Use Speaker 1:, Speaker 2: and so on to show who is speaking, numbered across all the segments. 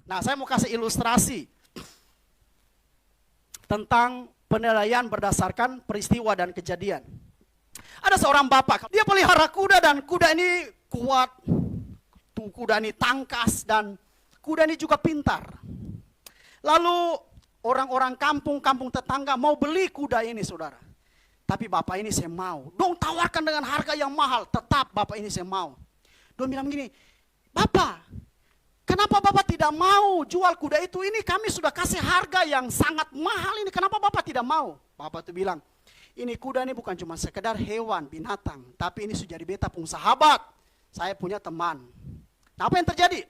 Speaker 1: Nah, saya mau kasih ilustrasi tentang penilaian berdasarkan peristiwa dan kejadian. Ada seorang bapak, dia pelihara kuda dan kuda ini kuat, kuda ini tangkas dan kuda ini juga pintar. Lalu orang-orang kampung tetangga mau beli kuda ini, saudara. Tapi bapak ini saya mau. Dong tawarkan dengan harga yang mahal, tetap bapak ini saya mau. Dong bilang begini, Bapak, kenapa Bapak tidak mau jual kuda itu? Ini kami sudah kasih harga yang sangat mahal ini. Kenapa Bapak tidak mau? Bapak itu bilang, ini kuda ini bukan cuma sekedar hewan, binatang. Tapi ini sudah jadi beta pun sahabat. Saya punya teman. Nah, apa yang terjadi?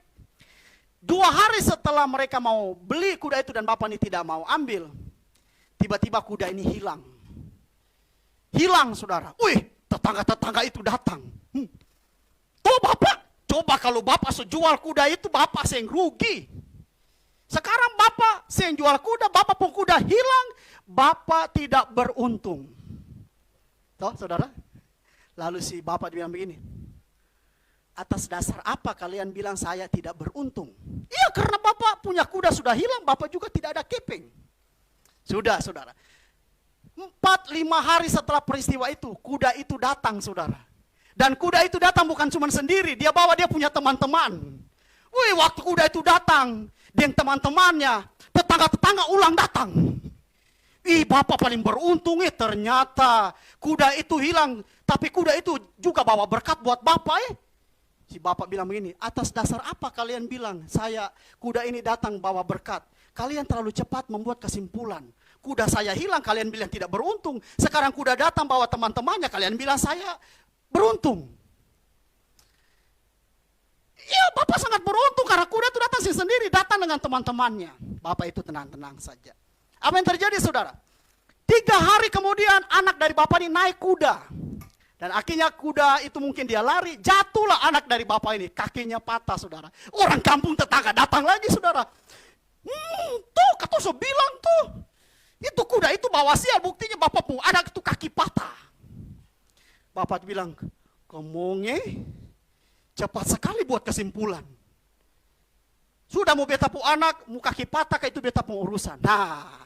Speaker 1: 2 hari setelah mereka mau beli kuda itu dan Bapak ini tidak mau ambil. Tiba-tiba kuda ini hilang. Hilang, saudara. Wih, tetangga-tetangga itu datang. Tuh Bapak. Coba kalau Bapak sejual kuda itu, Bapak yang rugi. Sekarang Bapak yang jual kuda, Bapak pun kuda hilang, Bapak tidak beruntung. Toh, saudara? Lalu si Bapak bilang begini, atas dasar apa kalian bilang saya tidak beruntung? Iya, karena Bapak punya kuda sudah hilang, Bapak juga tidak ada keping. Sudah, saudara. 4-5 hari setelah peristiwa itu, kuda itu datang, saudara. Dan kuda itu datang bukan cuma sendiri, dia bawa dia punya teman-teman. Wih, waktu kuda itu datang, dia teman-temannya, tetangga-tetangga ulang datang. Ih, Bapak paling beruntung ternyata kuda itu hilang, tapi kuda itu juga bawa berkat buat Bapak. Si Bapak bilang begini, atas dasar apa kalian bilang saya kuda ini datang bawa berkat? Kalian terlalu cepat membuat kesimpulan. Kuda saya hilang, kalian bilang tidak beruntung. Sekarang kuda datang bawa teman-temannya, kalian bilang saya beruntung. Ya, Bapak sangat beruntung karena kuda itu datang sendiri, datang dengan teman-temannya. Bapak itu tenang-tenang saja. Apa yang terjadi, saudara? 3 hari kemudian anak dari Bapak ini naik kuda. Dan akhirnya kuda itu mungkin dia lari, jatuhlah anak dari Bapak ini, kakinya patah, saudara. Orang kampung tetangga datang lagi, saudara. Tuh, kata saya bilang tuh, itu kuda itu bawa sial, buktinya Bapak pun anak itu kaki patah. Bapak bilang, kamu cepat sekali buat kesimpulan. Sudah mau beta pu anak, mau kaki patah, itu beta pu urusan. Nah,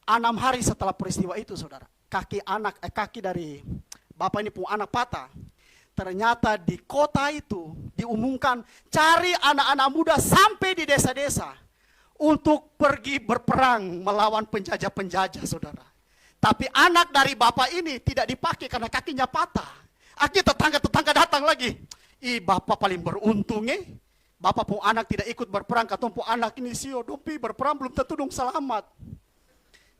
Speaker 1: 6 hari setelah peristiwa itu, saudara, kaki dari Bapak ini pu anak patah. Ternyata di kota itu diumumkan cari anak-anak muda sampai di desa-desa untuk pergi berperang melawan penjajah-penjajah, saudara. Tapi anak dari Bapak ini tidak dipakai karena kakinya patah. Akhirnya tetangga-tetangga datang lagi. Ih, Bapak paling beruntung Bapak pun anak tidak ikut berperang. Katong pun anak ini sio dompi berperang belum tentu dong selamat.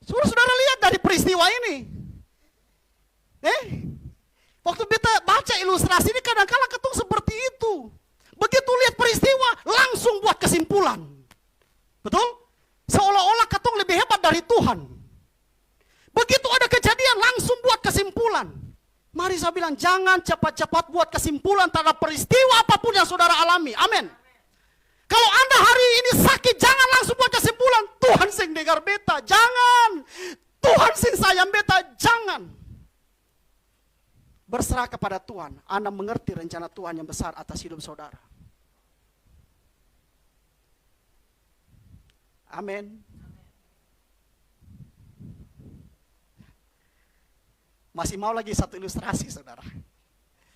Speaker 1: Saudara-saudara lihat dari peristiwa ini. Waktu kita baca ilustrasi ini kadang-kadang katong seperti itu. Begitu lihat peristiwa langsung buat kesimpulan. Betul? Seolah-olah katong lebih hebat dari Tuhan. Begitu ada kejadian langsung buat kesimpulan. Mari saya bilang jangan cepat-cepat buat kesimpulan terhadap peristiwa apapun yang saudara alami. Amin. Kalau Anda hari ini sakit jangan langsung buat kesimpulan Tuhan sing dengar beta. Jangan. Tuhan sing sayang beta. Jangan. Berserah kepada Tuhan. Anda mengerti rencana Tuhan yang besar atas hidup saudara. Amin. Masih mau lagi satu ilustrasi, saudara.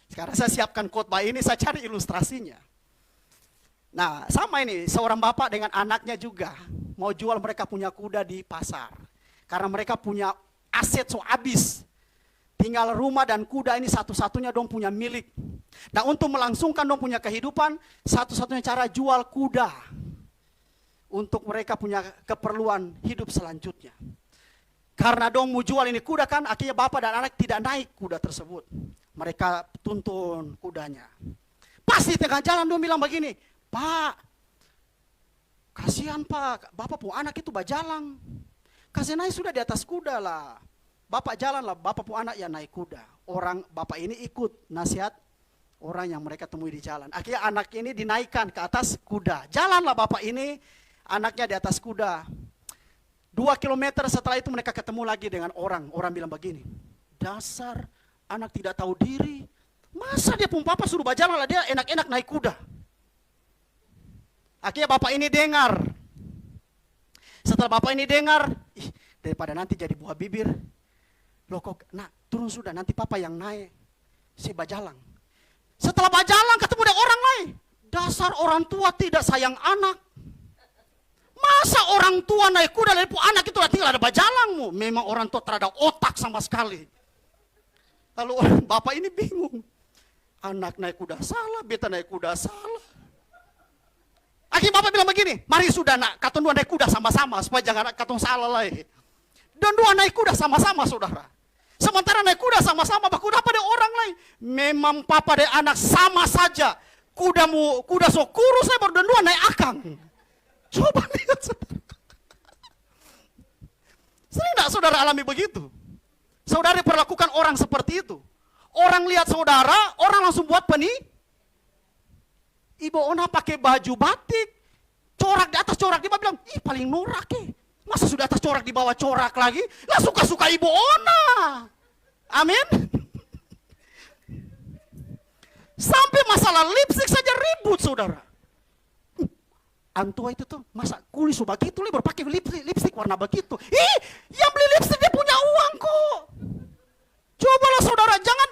Speaker 1: Sekarang saya siapkan khotbah ini, saya cari ilustrasinya. Nah, sama ini, seorang bapak dengan anaknya juga mau jual mereka punya kuda di pasar. Karena mereka punya aset so habis. Tinggal rumah dan kuda ini satu-satunya dong punya milik. Nah, untuk melangsungkan dong punya kehidupan, satu-satunya cara jual kuda. Untuk mereka punya keperluan hidup selanjutnya. Karena dong mau jual ini kuda kan, akhirnya bapak dan anak tidak naik kuda tersebut. Mereka tuntun kudanya. Pasti tengah jalan dong bilang begini, Pak, kasihan Pak, bapak pun anak itu bajalang. Kasih naik sudah di atas kuda lah. Bapak jalan lah, bapak pun anak yang naik kuda. Orang bapak ini ikut nasihat orang yang mereka temui di jalan. Akhirnya anak ini dinaikkan ke atas kuda. Jalanlah bapak ini, anaknya di atas kuda. 2 kilometer setelah itu mereka ketemu lagi dengan orang. Orang bilang begini, dasar anak tidak tahu diri. Masa dia pun papa suruh berjalan lah, dia enak-enak naik kuda. Akhirnya bapak ini dengar. Setelah bapak ini dengar, daripada nanti jadi buah bibir, loh kok, nak turun sudah, nanti papa yang naik. Saya bajalang. Setelah bajalang ketemu dengan orang lain. Dasar orang tua tidak sayang anak. Masa orang tua naik kuda dari anak itu tinggal ada bajalangmu. Memang orang tua terhadap otak sama sekali. Lalu bapak ini bingung. Anak naik kuda salah, beta naik kuda salah. Akhirnya bapak bilang begini, mari sudah nak, katong dua naik kuda sama-sama, supaya jangan katong salah lagi. Dan dua naik kuda sama-sama saudara. Sementara naik kuda sama-sama, kuda pada orang lain. Memang papa dan anak sama saja. Kuda so kurus saya baru dan dua naik akang. Coba lihat saudara. Sering tidak saudara alami begitu? Saudara perlakukan orang seperti itu. Orang lihat saudara, orang langsung buat Ibu Ona pakai baju batik, corak di atas corak, dia bilang, ih paling norak Masa sudah atas corak di bawah corak lagi? Lah suka-suka Ibu Ona. Amin. Sampai masalah lipstick saja ribut saudara. Antua itu tuh, masa kulis begitu, dia baru pakai lipstick warna begitu. Ih, yang beli lipstick dia punya uang kok. Cobalah saudara, jangan,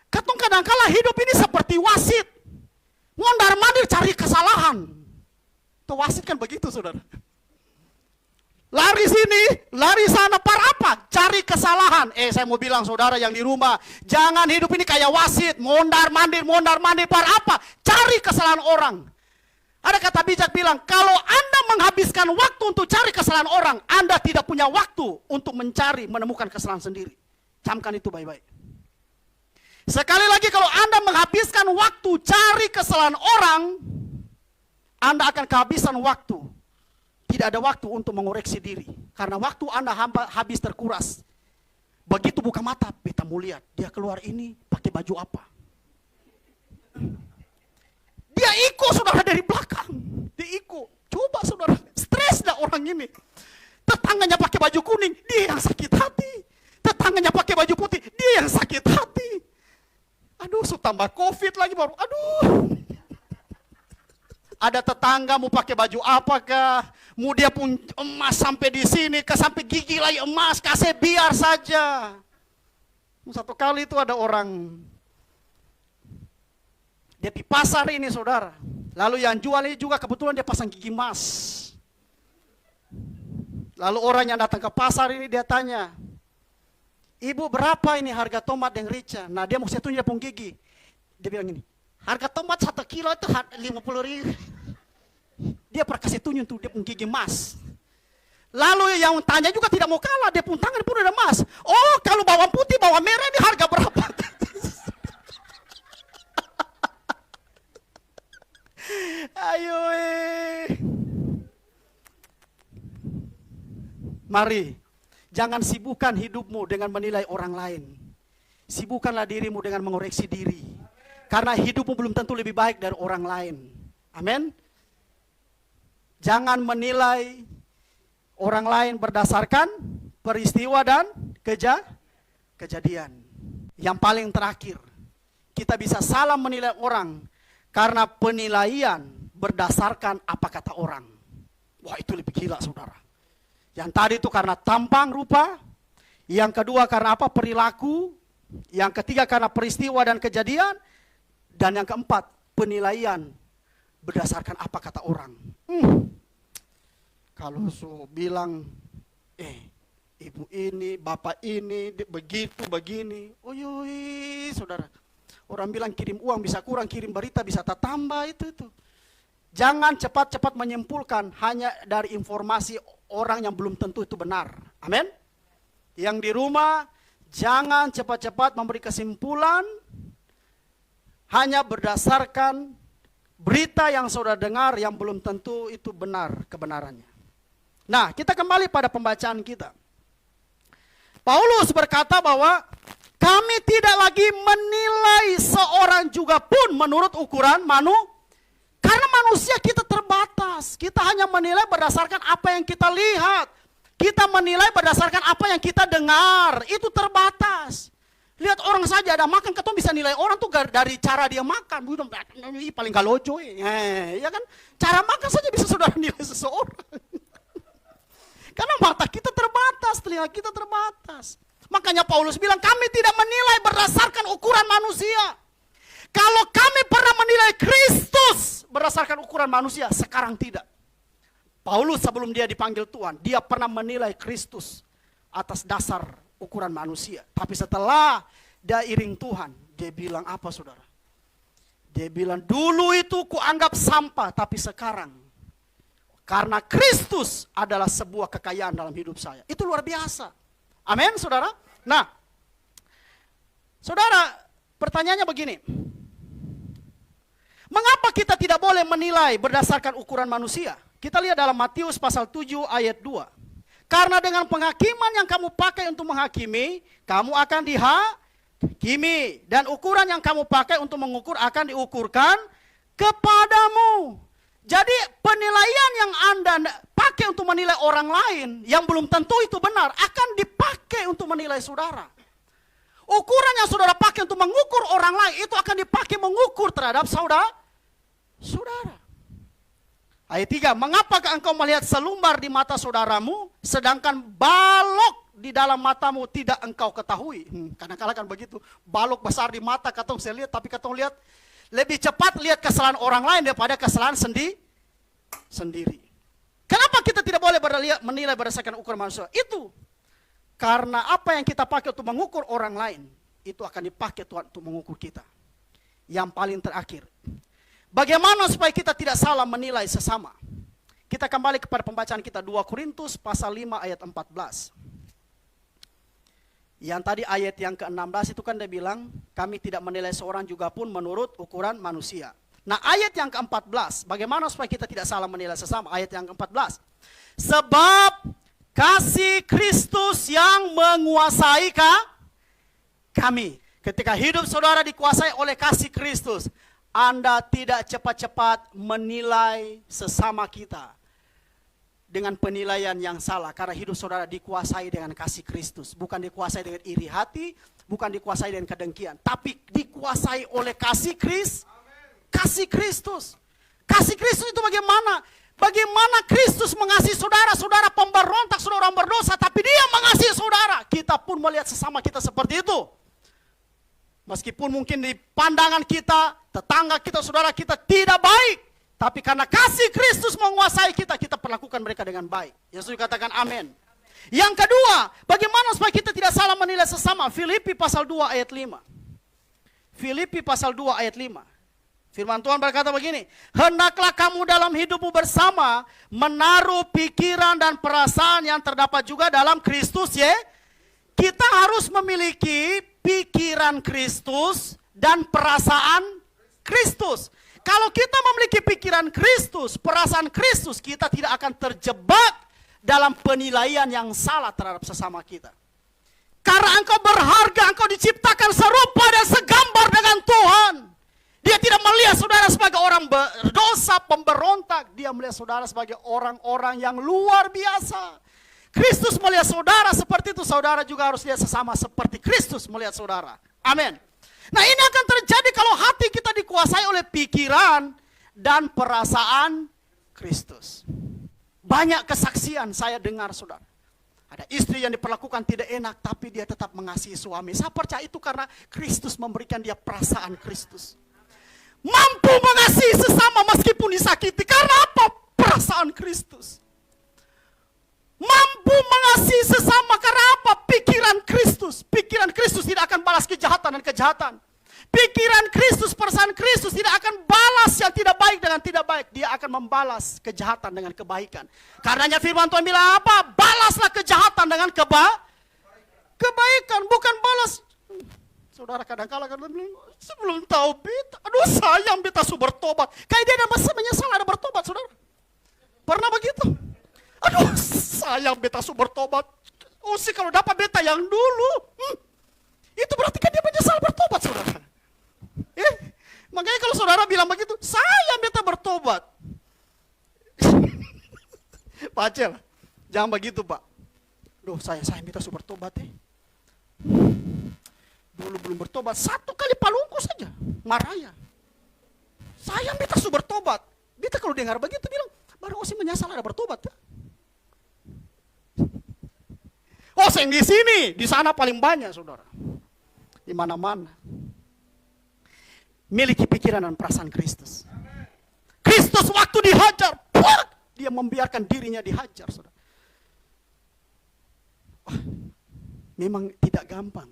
Speaker 1: katong kadang-kala hidup ini seperti wasit. Mondar-mandir cari kesalahan. Tuh wasit kan begitu saudara. Lari sini, lari sana, apa? Cari kesalahan. Saya mau bilang saudara yang di rumah, jangan hidup ini kayak wasit, mondar-mandir, apa? Cari kesalahan orang. Ada kata bijak bilang, kalau Anda menghabiskan waktu untuk cari kesalahan orang, Anda tidak punya waktu untuk menemukan kesalahan sendiri. Camkan itu baik-baik. Sekali lagi kalau Anda menghabiskan waktu cari kesalahan orang, Anda akan kehabisan waktu. Tidak ada waktu untuk mengoreksi diri. Karena waktu Anda habis terkuras. Begitu buka mata, beta mau lihat. Dia keluar ini pakai baju apa. Dia ikut saudara dari belakang. Dia ikut. Coba saudara, stres dah orang ini. Tetangganya pakai baju kuning, dia yang sakit hati. Tetangganya pakai baju putih, dia yang sakit hati. Aduh, tambah COVID lagi baru. Aduh. Ada tetangga mau pakai baju apakah? Mau dia pun emas sampai di sini, sampai gigi lagi emas, kasih biar saja. Satu kali itu ada orang dia di pasar ini saudara. Lalu yang jual ini juga kebetulan dia pasang gigi emas. Lalu orang yang datang ke pasar ini dia tanya, Ibu berapa ini harga tomat yang rica? Nah dia mau saya tunjuk dia pun gigi. Dia bilang gini, harga tomat 1 kilo itu 50.000. Dia pernah kasih tunjuk tuh dia pun gigi emas. Lalu yang tanya juga tidak mau kalah, dia pun tangan pun udah emas. Oh kalau bawang putih, bawang merah ini harga berapa? Ayo Mari, jangan sibukkan hidupmu dengan menilai orang lain. Sibukkanlah dirimu dengan mengoreksi diri. Karena hidupmu belum tentu lebih baik dari orang lain. Amin. Jangan menilai orang lain berdasarkan peristiwa dan kejadian. Yang paling terakhir, kita bisa salah menilai orang karena penilaian berdasarkan apa kata orang. Wah itu lebih gila saudara. Yang tadi itu karena tampang rupa, yang kedua karena apa? Perilaku, yang ketiga karena peristiwa dan kejadian, dan yang keempat penilaian berdasarkan apa kata orang. Kalau bilang, ibu ini, bapak ini, begitu, begini. Saudara. Orang bilang kirim uang bisa kurang, kirim berita bisa tambah itu. Jangan cepat-cepat menyimpulkan hanya dari informasi orang yang belum tentu itu benar. Amin. Yang di rumah, jangan cepat-cepat memberi kesimpulan hanya berdasarkan berita yang saudara dengar yang belum tentu itu benar kebenarannya. Nah, kita kembali pada pembacaan kita. Paulus berkata bahwa kami tidak lagi menilai seorang juga pun menurut ukuran karena manusia kita terbatas. Kita hanya menilai berdasarkan apa yang kita lihat. Kita menilai berdasarkan apa yang kita dengar. Itu terbatas. Lihat orang saja ada makan, ketong bisa nilai orang tuh dari cara dia makan. Paling galojo ya kan? Cara makan saja bisa saudara nilai seseorang. Karena mata kita terbatas, telinga kita terbatas. Makanya Paulus bilang, kami tidak menilai berdasarkan ukuran manusia. Kalau kami pernah menilai Kristus berdasarkan ukuran manusia, sekarang tidak. Paulus sebelum dia dipanggil Tuhan, dia pernah menilai Kristus atas dasar ukuran manusia. Tapi setelah dia iring Tuhan, dia bilang apa saudara? Dia bilang, dulu itu kuanggap sampah, tapi sekarang karena Kristus adalah sebuah kekayaan dalam hidup saya. Itu luar biasa. Amin saudara. Nah, saudara, pertanyaannya begini. Mengapa kita tidak boleh menilai berdasarkan ukuran manusia? Kita lihat dalam Matius pasal 7 ayat 2. Karena dengan penghakiman yang kamu pakai untuk menghakimi, kamu akan dihakimi. Dan ukuran yang kamu pakai untuk mengukur akan diukurkan kepadamu. Jadi penilaian yang Anda pakai untuk menilai orang lain, yang belum tentu itu benar, akan dipakai untuk menilai saudara. Ukuran yang saudara pakai untuk mengukur orang lain, itu akan dipakai mengukur terhadap saudara. Ayat 3, mengapakah engkau melihat selumbar di mata saudaramu, sedangkan balok di dalam matamu tidak engkau ketahui? Kadang-kadang kan begitu, balok besar di mata katong saya lihat, tapi katong lihat lebih cepat lihat kesalahan orang lain daripada kesalahan sendiri. Kenapa kita tidak boleh menilai berdasarkan ukuran manusia? Itu karena apa yang kita pakai untuk mengukur orang lain, itu akan dipakai Tuhan untuk mengukur kita. Yang paling terakhir, bagaimana supaya kita tidak salah menilai sesama? Kita kembali kepada pembacaan kita 2 Korintus pasal 5 ayat 14. Yang tadi ayat yang ke-16 itu kan dia bilang, kami tidak menilai seorang juga pun menurut ukuran manusia. Nah ayat yang ke-14, bagaimana supaya kita tidak salah menilai sesama? Ayat yang ke-14. Sebab kasih Kristus yang menguasai kami. Ketika hidup saudara dikuasai oleh kasih Kristus, Anda tidak cepat-cepat menilai sesama kita dengan penilaian yang salah. Karena hidup saudara dikuasai dengan kasih Kristus. Bukan dikuasai dengan iri hati, bukan dikuasai dengan kedengkian. Tapi dikuasai oleh kasih Kristus. Kasih Kristus. Kasih Kristus itu bagaimana? Bagaimana Kristus mengasihi saudara, saudara pemberontak, saudara orang berdosa, tapi dia mengasihi saudara. Kita pun melihat sesama kita seperti itu. Meskipun mungkin di pandangan kita, tetangga kita, saudara kita tidak baik. Tapi karena kasih Kristus menguasai kita, kita perlakukan mereka dengan baik. Yesus katakan amin. Yang kedua, bagaimana supaya kita tidak salah menilai sesama? Filipi pasal 2 ayat 5. Filipi pasal 2 ayat 5. Firman Tuhan berkata begini, hendaklah kamu dalam hidupmu bersama menaruh pikiran dan perasaan yang terdapat juga dalam Kristus ya. Kita harus memiliki pikiran Kristus dan perasaan Kristus. Kalau kita memiliki pikiran Kristus, perasaan Kristus, kita tidak akan terjebak dalam penilaian yang salah terhadap sesama kita. Karena engkau berharga, engkau diciptakan serupa dan segambar dengan Tuhan. Dia tidak melihat saudara sebagai orang berdosa, pemberontak. Dia melihat saudara sebagai orang-orang yang luar biasa. Kristus melihat saudara seperti itu, saudara juga harus lihat sesama seperti Kristus melihat saudara. Amin. Nah ini akan terjadi kalau hati kita dikuasai oleh pikiran dan perasaan Kristus. Banyak kesaksian saya dengar saudara. Ada istri yang diperlakukan tidak enak, tapi dia tetap mengasihi suami. Saya percaya itu karena Kristus memberikan dia perasaan Kristus. Mampu mengasihi sesama meskipun disakiti. Karena apa? Perasaan Kristus. Mampu mengasihi sesama karena apa? Pikiran Kristus. Pikiran Kristus tidak akan balas kejahatan dan kejahatan. Pikiran Kristus, perasaan Kristus tidak akan balas yang tidak baik dengan tidak baik. Dia akan membalas kejahatan dengan kebaikan. Karenanya firman Tuhan bilang apa? Balaslah kejahatan dengan kebaikan, bukan balas. Saudara kadang-kadang bilang, sebelum tahu beta, aduh sayang beta su bertobat. Kayak dia ada masa menyesal ada bertobat, saudara. Pernah begitu? Aduh sayang beta su bertobat. Oh sih kalau dapat beta yang dulu. Itu berarti kan dia menyesal bertobat, saudara. Makanya kalau saudara bilang begitu, sayang beta bertobat. Pak Acel, jangan begitu Pak. Duh sayang beta su bertobat Dulu belum bertobat, 1 kali palungku saja, marah. Saya beta sudah bertobat. Beta kalau dengar begitu bilang, baru Osi menyesal ada bertobat. Oseng di sini, di sana paling banyak saudara. Di mana-mana. Miliki pikiran dan perasaan Kristus. Kristus waktu dihajar, dia membiarkan dirinya dihajar, saudara. Memang tidak gampang.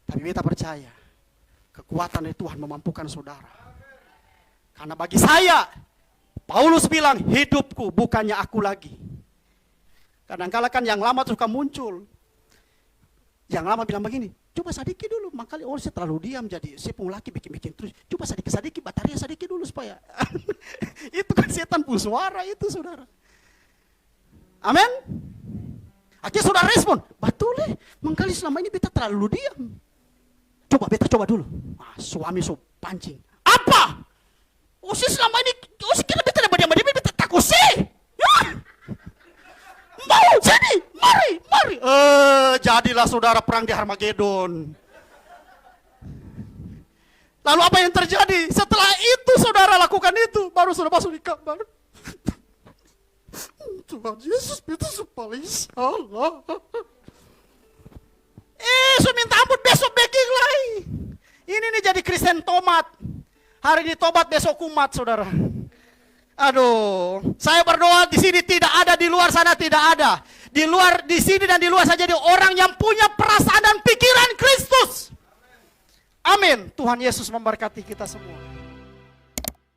Speaker 1: Tapi beta percaya, kekuatan dari Tuhan memampukan saudara. Karena bagi saya, Paulus bilang, hidupku bukannya aku lagi. Kadang-kala kan yang lama suka muncul. Yang lama bilang begini, coba sedikit dulu, makanya saya terlalu diam jadi saya pun laki bikin-bikin terus. Coba sedikit-sedikit, baterai sedikit dulu supaya. Itu kan setan pun suara itu saudara. Amin. Akhirnya saudara respon, betul mengkali selama ini beta terlalu diam. Coba beta coba dulu. Suami so pancing. Apa? Sih selama ini, sih kira beta dapat diam-diam, beta takut sih. Mau sini, mari. Jadilah saudara perang di Harmagedon. Lalu apa yang terjadi? Setelah itu saudara lakukan itu, baru saudara masuk di kamar. Tuhan Yesus, itu paling salah. So minta ampun, besok baking lagi. Ini nih jadi Kristen tomat. Hari ini tobat, besok kumat saudara. Aduh, saya berdoa di sini tidak ada, di luar sana tidak ada. Di luar, di sini dan di luar saja jadi orang yang punya perasaan dan pikiran Kristus. Amin. Tuhan Yesus memberkati kita semua.